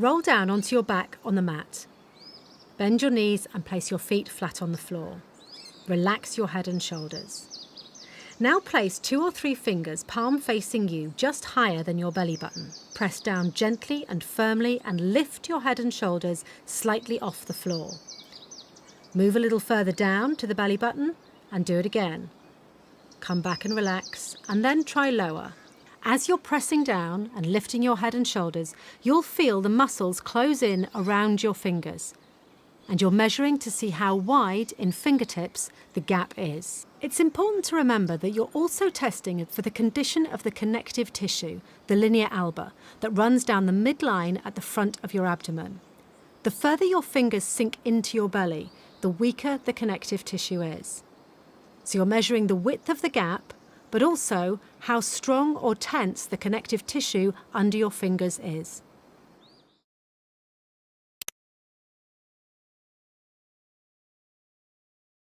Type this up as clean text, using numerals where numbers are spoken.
Roll down onto your back on the mat. Bend your knees and place your feet flat on the floor. Relax your head and shoulders. Now place 2 or 3 fingers palm facing you just higher than your belly button. Press down gently and firmly and lift your head and shoulders slightly off the floor. Move a little further down to the belly button and do it again. Come back and relax and then try lower. As you're pressing down and lifting your head and shoulders, you'll feel the muscles close in around your fingers. And you're measuring to see how wide in fingertips the gap is. It's important to remember that you're also testing for the condition of the connective tissue, the linea alba, that runs down the midline at the front of your abdomen. The further your fingers sink into your belly, the weaker the connective tissue is. So you're measuring the width of the gap, but also how strong or tense the connective tissue under your fingers is.